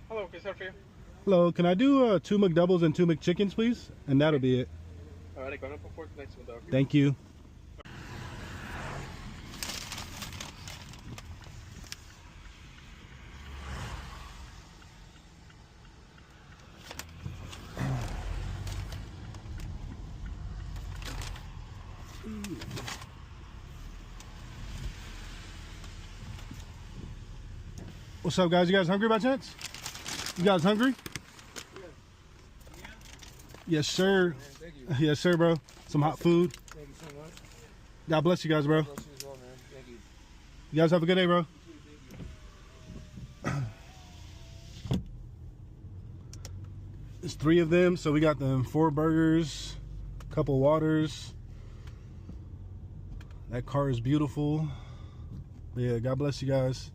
Hello, can I serve for you? Hello, can I do 2 McDoubles and 2 McChickens, please? And that'll be it. Alright, go por favor, next one, dog. Thank you. What's up, guys? You guys hungry by chance? You guys hungry? Yes, sir. Thank you. Yes, sir, bro. Some hot food. Thank you so much. God bless you guys, bro. Bless you as well, man. Thank you. You guys have a good day, bro. There's 3 of them, so we got them 4 burgers, a couple waters. That car is beautiful. But yeah, God bless you guys.